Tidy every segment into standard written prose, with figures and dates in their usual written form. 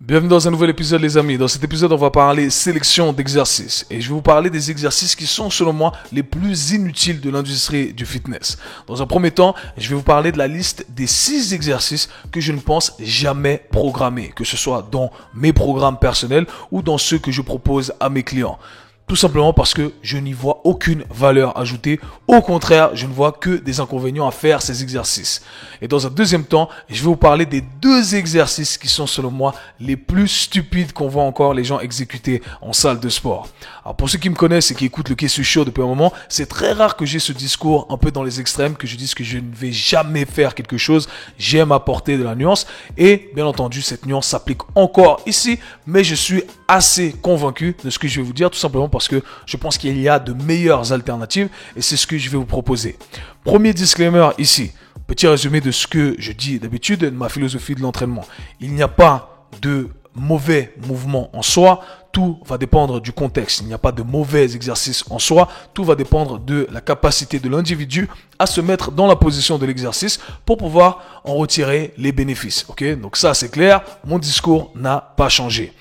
Bienvenue dans un nouvel épisode les amis. Dans cet épisode on va parler sélection d'exercices. Et je vais vous parler des exercices qui sont selon moi les plus inutiles de l'industrie du fitness. Dans un premier temps, je vais vous parler de la liste des 6 exercices que je ne pense jamais programmer. Que ce soit dans mes programmes personnels ou dans ceux que je propose à mes clients. Tout simplement parce que je n'y vois aucune valeur ajoutée. Au contraire, je ne vois que des inconvénients à faire ces exercices. Et dans un deuxième temps, je vais vous parler des 2 exercices qui sont selon moi les plus stupides qu'on voit encore les gens exécuter en salle de sport. Alors pour ceux qui me connaissent et qui écoutent le Kessu Show depuis un moment, c'est très rare que j'ai ce discours un peu dans les extrêmes, que je dise que je ne vais jamais faire quelque chose. J'aime apporter de la nuance et bien entendu cette nuance s'applique encore ici, mais je suis assez convaincu de ce que je vais vous dire tout simplement parce que je pense qu'il y a de meilleures alternatives et c'est ce que je vais vous proposer. Premier disclaimer ici, petit résumé de ce que je dis d'habitude de ma philosophie de l'entraînement. Il n'y a pas de mauvais mouvement en soi, tout va dépendre du contexte. Il n'y a pas de mauvais exercice en soi, tout va dépendre de la capacité de l'individu à se mettre dans la position de l'exercice pour pouvoir en retirer les bénéfices. Ok, donc ça c'est clair, mon discours n'a pas changé.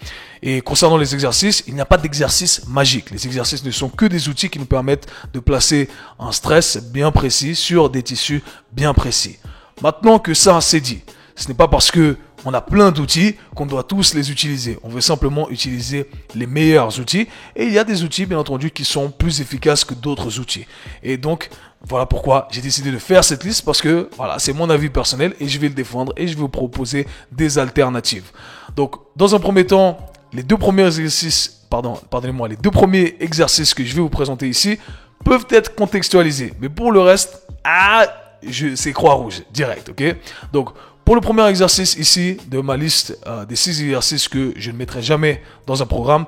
Et concernant les exercices, il n'y a pas d'exercice magique. Les exercices ne sont que des outils qui nous permettent de placer un stress bien précis sur des tissus bien précis. Maintenant que ça c'est dit, ce n'est pas parce que on a plein d'outils qu'on doit tous les utiliser. On veut simplement utiliser les meilleurs outils. Et il y a des outils, bien entendu, qui sont plus efficaces que d'autres outils. Et donc, voilà pourquoi j'ai décidé de faire cette liste parce que voilà, c'est mon avis personnel et je vais le défendre et je vais vous proposer des alternatives. Donc, dans un premier temps, les 2 premiers exercices, les 2 premiers exercices que je vais vous présenter ici peuvent être contextualisés. Mais pour le reste, c'est croix rouge, direct, ok? Donc, pour le premier exercice ici de ma liste des 6 exercices que je ne mettrai jamais dans un programme,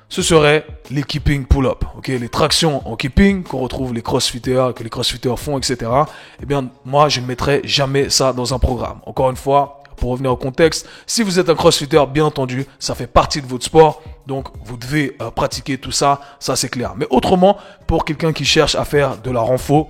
ce serait les keeping pull-up, ok, les tractions en keeping qu'on retrouve que les crossfitters font, etc. Eh bien, moi, je ne mettrai jamais ça dans un programme. Encore une fois, pour revenir au contexte, si vous êtes un crossfitter, bien entendu, ça fait partie de votre sport, donc vous devez pratiquer tout ça, ça c'est clair. Mais autrement, pour quelqu'un qui cherche à faire de la renfo,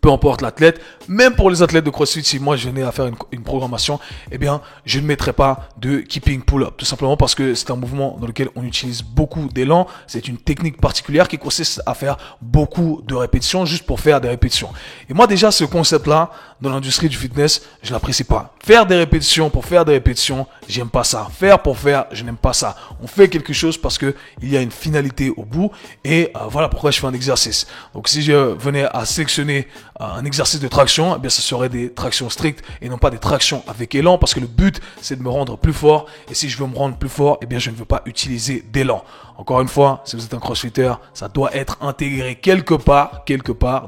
peu importe l'athlète, même pour les athlètes de CrossFit, si moi je venais à faire une programmation, eh bien, je ne mettrai pas de keeping pull-up. Tout simplement parce que c'est un mouvement dans lequel on utilise beaucoup d'élan. C'est une technique particulière qui consiste à faire beaucoup de répétitions juste pour faire des répétitions. Et moi, déjà, ce concept-là, dans l'industrie du fitness, je l'apprécie pas. Faire des répétitions pour faire des répétitions, j'aime pas ça. Faire pour faire, je n'aime pas ça. On fait quelque chose parce que il y a une finalité au bout. Et voilà pourquoi je fais un exercice. Donc, si je venais à sélectionner un exercice de traction, eh bien, ce serait des tractions strictes et non pas des tractions avec élan parce que le but, c'est de me rendre plus fort. Et si je veux me rendre plus fort, eh bien, je ne veux pas utiliser d'élan. Encore une fois, si vous êtes un crossfitter, ça doit être intégré quelque part,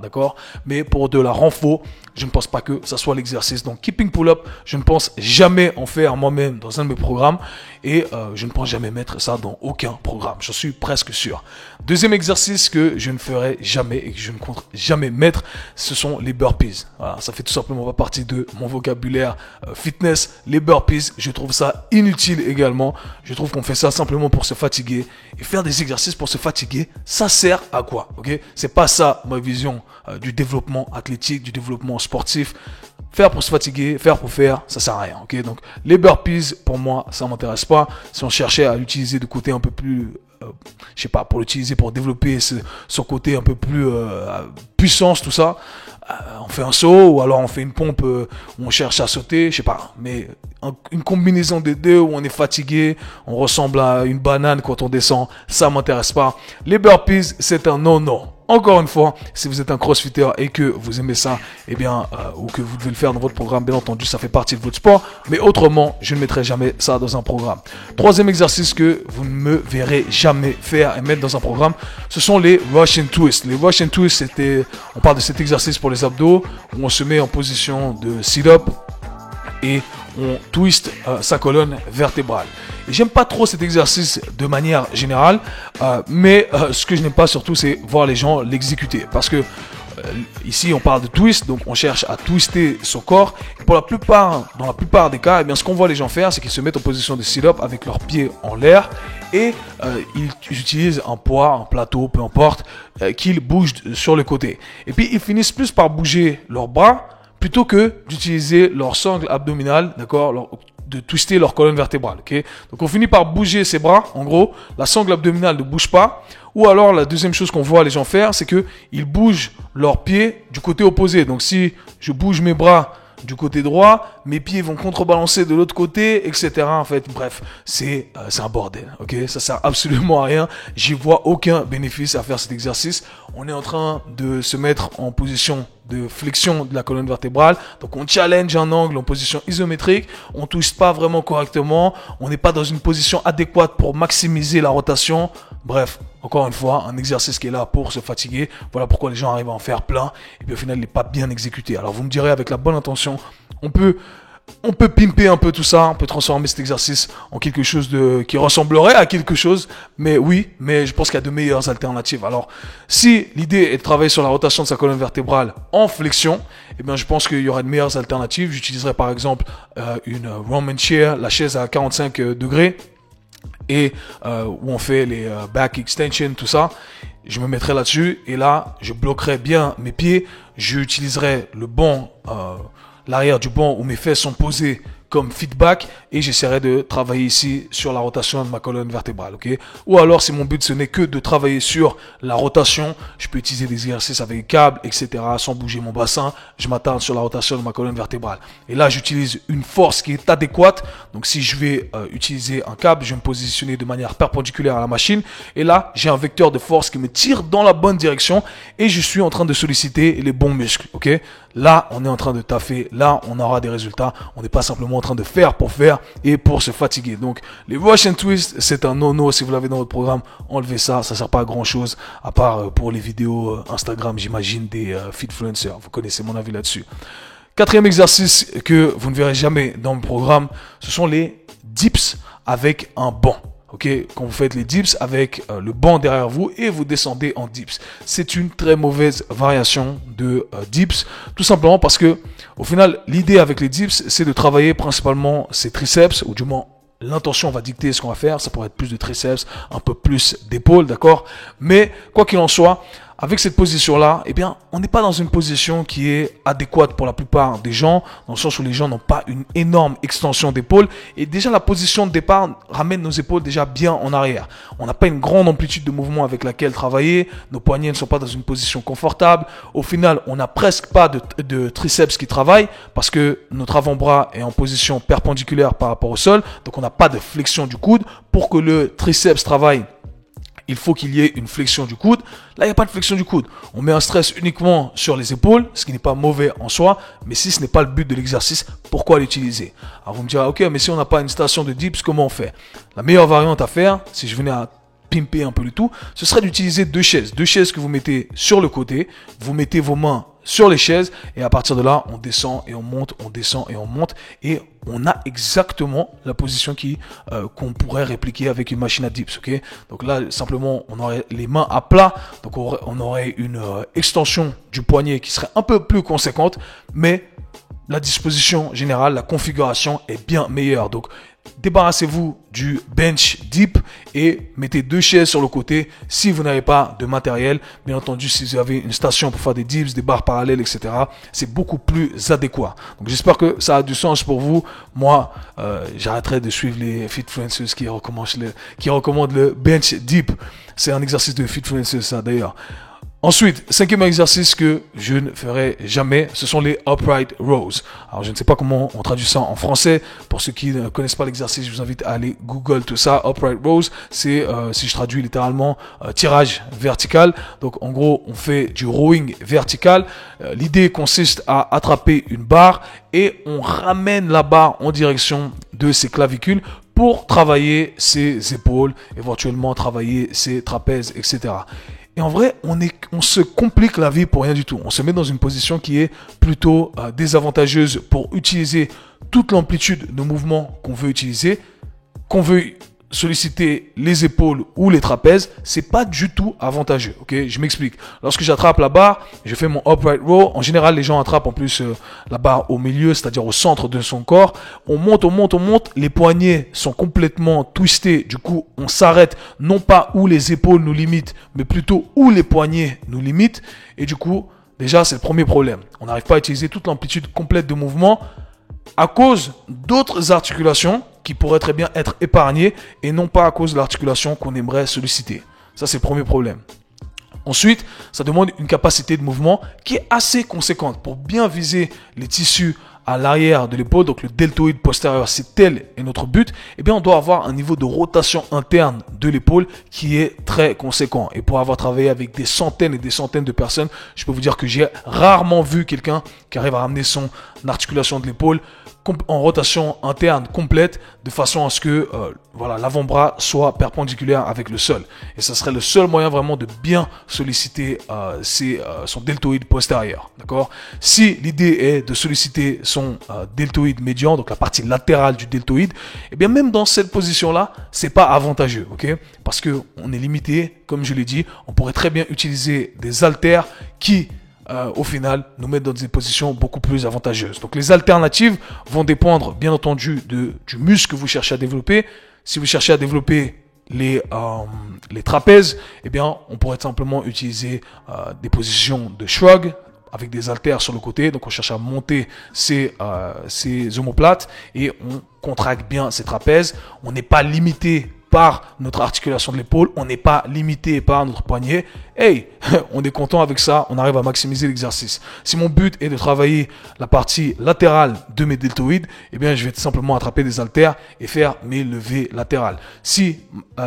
d'accord? Mais pour de la renfo, je ne pense pas que ça soit l'exercice. Donc, keeping pull-up, je ne pense jamais en faire moi-même dans un de mes programmes et je ne pense jamais mettre ça dans aucun programme. J'en suis presque sûr. Deuxième exercice que je ne ferai jamais et que je ne compte jamais mettre, ce sont les burpees. Voilà, ça fait tout simplement pas partie de mon vocabulaire fitness. Les burpees, je trouve ça inutile également. Je trouve qu'on fait ça simplement pour se fatiguer. Et faire des exercices pour se fatiguer, ça sert à quoi? Ok? C'est pas ça ma vision du développement athlétique, du développement sportif. Faire pour se fatiguer, faire pour faire, ça sert à rien. Ok? Donc les burpees, pour moi, ça m'intéresse pas. Si on cherchait à l'utiliser de côté un peu plus pour l'utiliser pour développer son côté un peu plus puissance, tout ça, on fait un saut ou alors on fait une pompe où on cherche à sauter, mais une combinaison des deux où on est fatigué, on ressemble à une banane quand on descend, ça m'intéresse pas. Les burpees, c'est un non-non. Encore une fois, si vous êtes un crossfitter et que vous aimez ça, eh bien, ou que vous devez le faire dans votre programme, bien entendu, ça fait partie de votre sport. Mais autrement, je ne mettrai jamais ça dans un programme. Troisième exercice que vous ne me verrez jamais faire et mettre dans un programme, ce sont les Russian Twists. Les Russian Twists, on parle de cet exercice pour les abdos, où on se met en position de sit-up et on twist sa colonne vertébrale. Et j'aime pas trop cet exercice de manière générale, mais ce que je n'aime pas surtout, c'est voir les gens l'exécuter. Parce que ici, on parle de twist, donc on cherche à twister son corps. Et dans la plupart des cas, eh bien, ce qu'on voit les gens faire, c'est qu'ils se mettent en position de sit-up avec leurs pieds en l'air et ils utilisent un poids, un plateau, peu importe, qu'ils bougent sur le côté. Et puis, ils finissent plus par bouger leurs bras plutôt que d'utiliser leur sangle abdominale, d'accord, de twister leur colonne vertébrale. Okay? Donc on finit par bouger ses bras, en gros, la sangle abdominale ne bouge pas. Ou alors la deuxième chose qu'on voit les gens faire, c'est qu'ils bougent leurs pieds du côté opposé. Donc si je bouge mes bras du côté droit, mes pieds vont contrebalancer de l'autre côté, etc. En fait, bref, c'est un bordel, ok? Ça sert absolument à rien. J'y vois aucun bénéfice à faire cet exercice. On est en train de se mettre en position de flexion de la colonne vertébrale. Donc, on challenge un angle en position isométrique. On touche pas vraiment correctement. On n'est pas dans une position adéquate pour maximiser la rotation. Bref, encore une fois, un exercice qui est là pour se fatiguer. Voilà pourquoi les gens arrivent à en faire plein. Et puis au final, il n'est pas bien exécuté. Alors vous me direz, avec la bonne intention, on peut pimper un peu tout ça. On peut transformer cet exercice en quelque chose qui ressemblerait à quelque chose. Mais oui, mais je pense qu'il y a de meilleures alternatives. Alors, si l'idée est de travailler sur la rotation de sa colonne vertébrale en flexion, eh bien, je pense qu'il y aura de meilleures alternatives. J'utiliserai par exemple une Roman chair, la chaise à 45 degrés. Et où on fait les back extension, tout ça, je me mettrai là-dessus et là, je bloquerai bien mes pieds. J'utiliserai le banc, l'arrière du banc où mes fesses sont posées comme feedback et j'essaierai de travailler ici sur la rotation de ma colonne vertébrale, ok? Ou alors, si mon but ce n'est que de travailler sur la rotation, je peux utiliser des exercices avec câbles, etc., sans bouger mon bassin. Je m'attarde sur la rotation de ma colonne vertébrale. Et là, j'utilise une force qui est adéquate. Donc, si je vais utiliser un câble, je vais me positionner de manière perpendiculaire à la machine. Et là, j'ai un vecteur de force qui me tire dans la bonne direction et je suis en train de solliciter les bons muscles, ok? Là, on est en train de taffer. Là, on aura des résultats. On n'est pas simplement en train de faire pour faire et pour se fatiguer. Donc, les Russian Twist, c'est un no-no. Si vous l'avez dans votre programme, enlevez ça. Ça sert pas à grand chose, à part pour les vidéos Instagram, j'imagine, des fitfluencers. Vous connaissez mon avis là-dessus. Quatrième exercice que vous ne verrez jamais dans le programme, ce sont les dips avec un banc. Ok, quand vous faites les dips avec le banc derrière vous et vous descendez en dips. C'est une très mauvaise variation de dips, tout simplement parce que au final, l'idée avec les dips, c'est de travailler principalement ses triceps, ou du moins l'intention va dicter ce qu'on va faire. Ça pourrait être plus de triceps, un peu plus d'épaules, d'accord? Mais quoi qu'il en soit, avec cette position-là, eh bien, on n'est pas dans une position qui est adéquate pour la plupart des gens, dans le sens où les gens n'ont pas une énorme extension d'épaule. Et déjà, la position de départ ramène nos épaules déjà bien en arrière. On n'a pas une grande amplitude de mouvement avec laquelle travailler. Nos poignets ne sont pas dans une position confortable. Au final, on n'a presque pas de triceps qui travaillent parce que notre avant-bras est en position perpendiculaire par rapport au sol. Donc, on n'a pas de flexion du coude. Pour que le triceps travaille, il faut qu'il y ait une flexion du coude. Là, il n'y a pas de flexion du coude. On met un stress uniquement sur les épaules, ce qui n'est pas mauvais en soi. Mais si ce n'est pas le but de l'exercice, pourquoi l'utiliser? Alors, vous me direz, ok, mais si on n'a pas une station de dips, comment on fait? La meilleure variante à faire, si je venais à pimper un peu le tout, ce serait d'utiliser deux chaises. Deux chaises que vous mettez sur le côté. Vous mettez vos mains sur les chaises et à partir de là, on descend et on monte, on descend et on monte et on a exactement la position qu'on pourrait répliquer avec une machine à dips, ok? Donc là, simplement, on aurait les mains à plat, donc on aurait une extension du poignet qui serait un peu plus conséquente, mais la disposition générale, la configuration est bien meilleure. Donc, débarrassez-vous du bench dip et mettez deux chaises sur le côté si vous n'avez pas de matériel. Bien entendu, si vous avez une station pour faire des dips, des barres parallèles, etc., c'est beaucoup plus adéquat. Donc, j'espère que ça a du sens pour vous. Moi, j'arrêterai de suivre les fitfluencers qui recommandent le bench dip. C'est un exercice de fitfluencers, ça, d'ailleurs. Ensuite, cinquième exercice que je ne ferai jamais, ce sont les upright rows. Alors, je ne sais pas comment on traduit ça en français. Pour ceux qui ne connaissent pas l'exercice, je vous invite à aller Google tout ça. Upright rows, c'est, si je traduis littéralement, tirage vertical. Donc, en gros, on fait du rowing vertical. L'idée consiste à attraper une barre et on ramène la barre en direction de ses clavicules pour travailler ses épaules, éventuellement travailler ses trapèzes, etc. Et en vrai, on se complique la vie pour rien du tout. On se met dans une position qui est plutôt désavantageuse pour utiliser toute l'amplitude de mouvement qu'on veut utiliser, qu'on veut solliciter les épaules ou les trapèzes, c'est pas du tout avantageux. Ok, je m'explique. Lorsque j'attrape la barre, je fais mon upright row. En général, les gens attrapent en plus la barre au milieu, c'est-à-dire au centre de son corps. On monte, on monte, on monte. Les poignets sont complètement twistés. Du coup, on s'arrête non pas où les épaules nous limitent, mais plutôt où les poignets nous limitent. Et du coup, déjà, c'est le premier problème. On n'arrive pas à utiliser toute l'amplitude complète de mouvement. à cause d'autres articulations qui pourraient très bien être épargnées et non pas à cause de l'articulation qu'on aimerait solliciter. Ça, c'est le premier problème. Ensuite, ça demande une capacité de mouvement qui est assez conséquente pour bien viser les tissus à l'arrière de l'épaule, donc le deltoïde postérieur, c'est tel est notre but, eh bien on doit avoir un niveau de rotation interne de l'épaule qui est très conséquent. Et pour avoir travaillé avec des centaines et des centaines de personnes, je peux vous dire que j'ai rarement vu quelqu'un qui arrive à ramener son articulation de l'épaule en rotation interne complète de façon à ce que l'avant-bras soit perpendiculaire avec le sol. Et ça serait le seul moyen vraiment de bien solliciter son deltoïde postérieur. D'accord? Si l'idée est de solliciter son deltoïde médian, donc la partie latérale du deltoïde, eh bien même dans cette position-là, c'est pas avantageux, ok? Parce que on est limité, comme je l'ai dit, on pourrait très bien utiliser des haltères qui au final, nous mettre dans des positions beaucoup plus avantageuses. Donc, les alternatives vont dépendre, bien entendu, du muscle que vous cherchez à développer. Si vous cherchez à développer les trapèzes, eh bien, on pourrait simplement utiliser des positions de shrug avec des haltères sur le côté. Donc, on cherche à monter ces omoplates et on contracte bien ces trapèzes. On n'est pas limité par notre articulation de l'épaule, on n'est pas limité par notre poignet. Hey, on est content avec ça, on arrive à maximiser l'exercice. Si mon but est de travailler la partie latérale de mes deltoïdes, eh bien, je vais tout simplement attraper des haltères et faire mes levées latérales. Si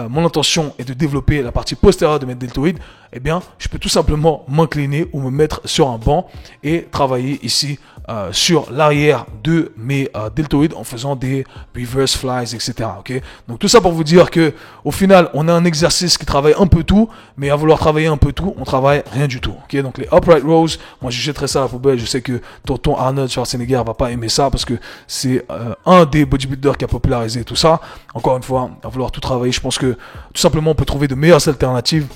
mon intention est de développer la partie postérieure de mes deltoïdes, eh bien, je peux tout simplement m'incliner ou me mettre sur un banc et travailler ici sur l'arrière de mes deltoïdes en faisant des reverse flies, etc. Okay? Donc tout ça pour vous dire que au final, on a un exercice qui travaille un peu tout, mais à vouloir travailler un peu tout, on travaille rien du tout. Okay? Donc les upright rows, moi je jetterai ça à la poubelle. Je sais que tonton Arnold Schwarzenegger va pas aimer ça parce que c'est un des bodybuilders qui a popularisé tout ça. Encore une fois, à vouloir tout travailler, je pense que tout simplement on peut trouver de meilleures alternatives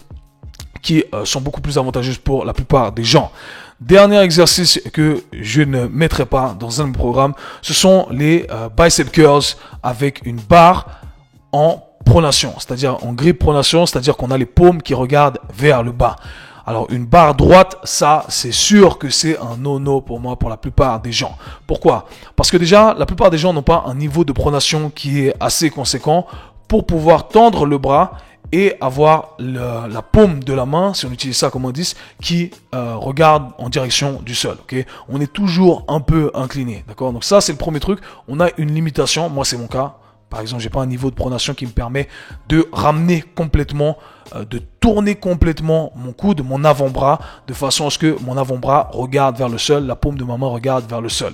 qui sont beaucoup plus avantageuses pour la plupart des gens. Dernier exercice que je ne mettrai pas dans un programme, ce sont les bicep curls avec une barre en pronation, c'est-à-dire en grip pronation, c'est-à-dire qu'on a les paumes qui regardent vers le bas. Alors une barre droite, ça c'est sûr que c'est un no-no pour moi, pour la plupart des gens. Pourquoi? Parce que déjà, la plupart des gens n'ont pas un niveau de pronation qui est assez conséquent pour pouvoir tendre le bras et avoir la paume de la main, si on utilise ça comme indice, qui regarde en direction du sol. Okay? On est toujours un peu incliné, d'accord? Donc ça, c'est le premier truc. On a une limitation. Moi, c'est mon cas. Par exemple, j'ai pas un niveau de pronation qui me permet de ramener complètement, de tourner complètement mon coude, mon avant-bras, de façon à ce que mon avant-bras regarde vers le sol, la paume de ma main regarde vers le sol.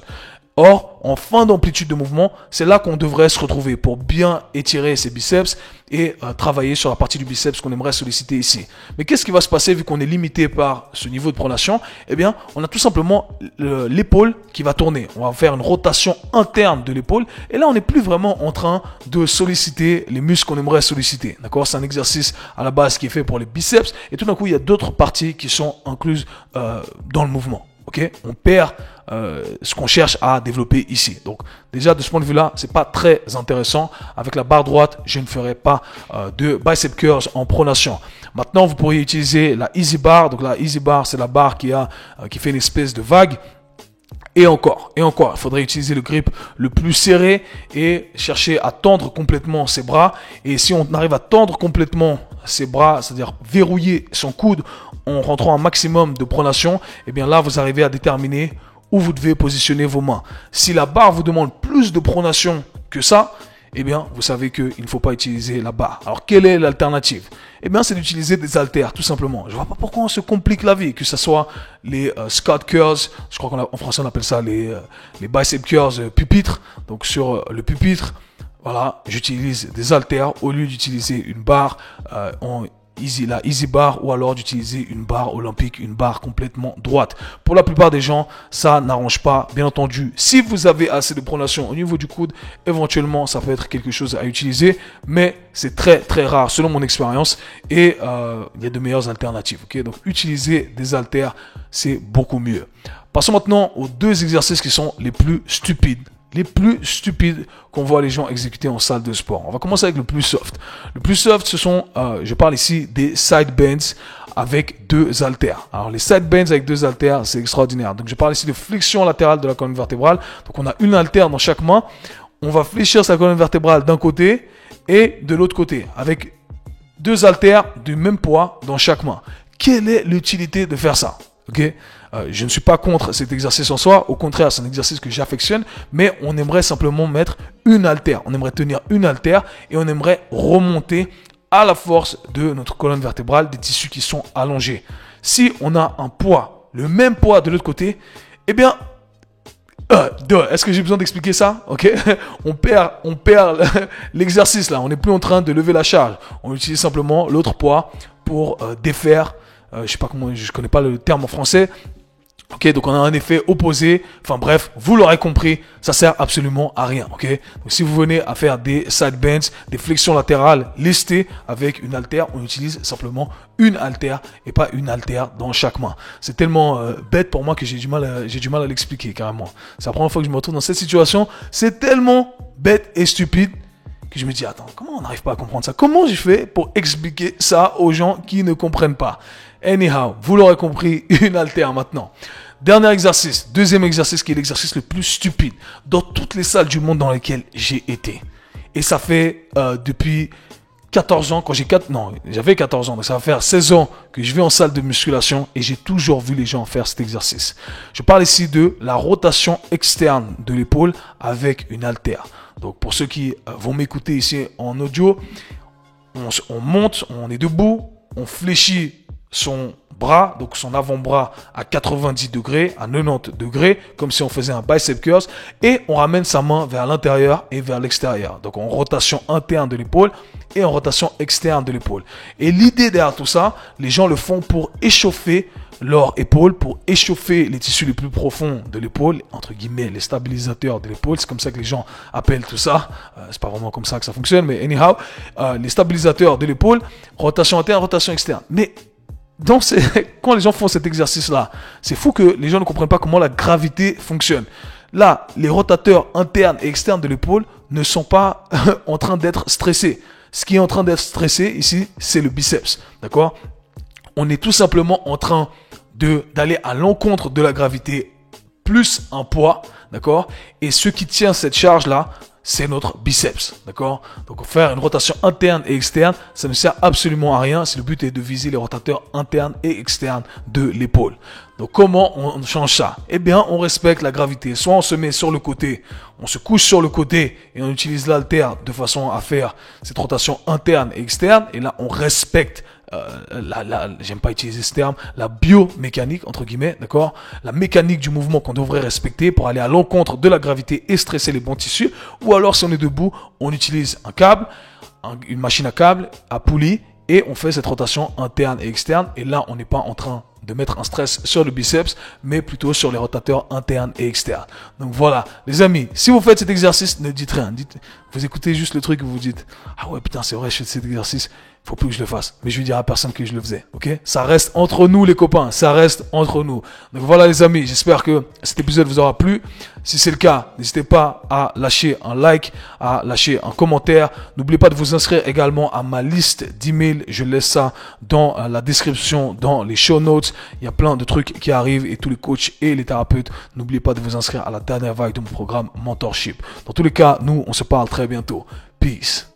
Or, en fin d'amplitude de mouvement, c'est là qu'on devrait se retrouver pour bien étirer ses biceps et travailler sur la partie du biceps qu'on aimerait solliciter ici. Mais qu'est-ce qui va se passer vu qu'on est limité par ce niveau de pronation? Eh bien, on a tout simplement l'épaule qui va tourner. On va faire une rotation interne de l'épaule et là, on n'est plus vraiment en train de solliciter les muscles qu'on aimerait solliciter. D'accord? C'est un exercice à la base qui est fait pour les biceps et tout d'un coup, il y a d'autres parties qui sont incluses dans le mouvement. Okay? On perd ce qu'on cherche à développer ici. Donc déjà de ce point de vue-là, c'est pas très intéressant. Avec la barre droite, je ne ferai pas de bicep curls en pronation. Maintenant, vous pourriez utiliser la easy bar. Donc la easy bar, c'est la barre qui fait une espèce de vague. Et encore, il faudrait utiliser le grip le plus serré et chercher à tendre complètement ses bras. Et si on arrive à tendre complètement ses bras, c'est-à-dire verrouiller son coude en rentrant un maximum de pronation, eh bien là, vous arrivez à déterminer où vous devez positionner vos mains. Si la barre vous demande plus de pronation que ça, eh bien, vous savez qu'il ne faut pas utiliser la barre. Alors, quelle est l'alternative? Eh bien, c'est d'utiliser des haltères, tout simplement. Je ne vois pas pourquoi on se complique la vie, que ce soit les Scott curls, je crois qu'en français on appelle ça les bicep curls pupitres. Donc, sur le pupitre, voilà, j'utilise des haltères au lieu d'utiliser une barre la easy bar ou alors d'utiliser une barre olympique, une barre complètement droite. Pour la plupart des gens, ça n'arrange pas. Bien entendu, si vous avez assez de pronation au niveau du coude, éventuellement, ça peut être quelque chose à utiliser, mais c'est très très rare selon mon expérience et il y a de meilleures alternatives. Okay? Donc, utiliser des haltères, c'est beaucoup mieux. Passons maintenant aux deux exercices qui sont les plus stupides qu'on voit les gens exécuter en salle de sport. On va commencer avec le plus soft. Le plus soft, ce sont, je parle ici des side bends avec 2 haltères. Alors les side bends avec 2 haltères, c'est extraordinaire. Donc je parle ici de flexion latérale de la colonne vertébrale. Donc on a une haltère dans chaque main. On va fléchir sa colonne vertébrale d'un côté et de l'autre côté avec 2 haltères du même poids dans chaque main. Quelle est l'utilité de faire ça? Ok, je ne suis pas contre cet exercice en soi. Au contraire, c'est un exercice que j'affectionne. Mais on aimerait simplement mettre une haltère. On aimerait tenir une haltère et on aimerait remonter à la force de notre colonne vertébrale des tissus qui sont allongés. Si on a un poids, le même poids de l'autre côté, eh bien, est-ce que j'ai besoin d'expliquer ça? Ok, on perd l'exercice là. On n'est plus en train de lever la charge. On utilise simplement l'autre poids pour défaire. Je sais pas comment, je connais pas le terme en français. Ok, donc on a un effet opposé. Enfin bref, vous l'aurez compris, ça sert absolument à rien. Ok, donc si vous venez à faire des side bends, des flexions latérales lestées avec une haltère, on utilise simplement une haltère et pas une haltère dans chaque main. C'est tellement bête pour moi que j'ai du mal à l'expliquer carrément. C'est la première fois que je me retrouve dans cette situation. C'est tellement bête et stupide que je me dis, attends, comment on n'arrive pas à comprendre ça? Comment je fais pour expliquer ça aux gens qui ne comprennent pas? Anyhow, vous l'aurez compris, une haltère maintenant. Dernier exercice, deuxième exercice qui est l'exercice le plus stupide dans toutes les salles du monde dans lesquelles j'ai été. Et ça fait depuis 14 ans, j'avais 14 ans, donc ça va faire 16 ans que je vais en salle de musculation et j'ai toujours vu les gens faire cet exercice. Je parle ici de la rotation externe de l'épaule avec une haltère. Donc pour ceux qui vont m'écouter ici en audio, on monte, on est debout, on fléchit son bras, donc son avant-bras à 90 degrés, à 90 degrés, comme si on faisait un bicep curls, et on ramène sa main vers l'intérieur et vers l'extérieur. Donc en rotation interne de l'épaule et en rotation externe de l'épaule. Et l'idée derrière tout ça, les gens le font pour échauffer leur épaule, pour échauffer les tissus les plus profonds de l'épaule, entre guillemets les stabilisateurs de l'épaule, c'est comme ça que les gens appellent tout ça, c'est pas vraiment comme ça que ça fonctionne, mais anyhow, les stabilisateurs de l'épaule, rotation interne, rotation externe. Mais quand les gens font cet exercice-là, c'est fou que les gens ne comprennent pas comment la gravité fonctionne. Là, les rotateurs internes et externes de l'épaule ne sont pas en train d'être stressés. Ce qui est en train d'être stressé ici, c'est le biceps. D'accord? On est tout simplement en train d'aller à l'encontre de la gravité plus un poids. D'accord? Et ce qui tient cette charge-là, c'est notre biceps, d'accord? Donc faire une rotation interne et externe, ça ne sert absolument à rien si le but est de viser les rotateurs internes et externes de l'épaule. Donc comment on change ça? Eh bien, on respecte la gravité. Soit on se met sur le côté, on se couche sur le côté et on utilise l'haltère de façon à faire cette rotation interne et externe. Et là, on respecte j'aime pas utiliser ce terme, la biomécanique, entre guillemets, d'accord? La mécanique du mouvement qu'on devrait respecter pour aller à l'encontre de la gravité et stresser les bons tissus. Ou alors, si on est debout, on utilise un câble, une machine à câble, à poulie, et on fait cette rotation interne et externe. Et là, on n'est pas en train de mettre un stress sur le biceps, mais plutôt sur les rotateurs internes et externes. Donc voilà, les amis, si vous faites cet exercice, ne dites rien. Vous écoutez juste le truc et vous dites, ah ouais, putain, c'est vrai, je fais cet exercice, faut plus que je le fasse. Mais je vais dire à personne que je le faisais, ok? Ça reste entre nous, les copains, ça reste entre nous. Donc voilà, les amis, j'espère que cet épisode vous aura plu. Si c'est le cas, n'hésitez pas à lâcher un like, à lâcher un commentaire. N'oubliez pas de vous inscrire également à ma liste d'emails. Je laisse ça dans la description, dans les show notes. Il y a plein de trucs qui arrivent et tous les coachs et les thérapeutes, n'oubliez pas de vous inscrire à la dernière vague de mon programme Mentorship. Dans tous les cas, nous, on se parle très bientôt. Peace.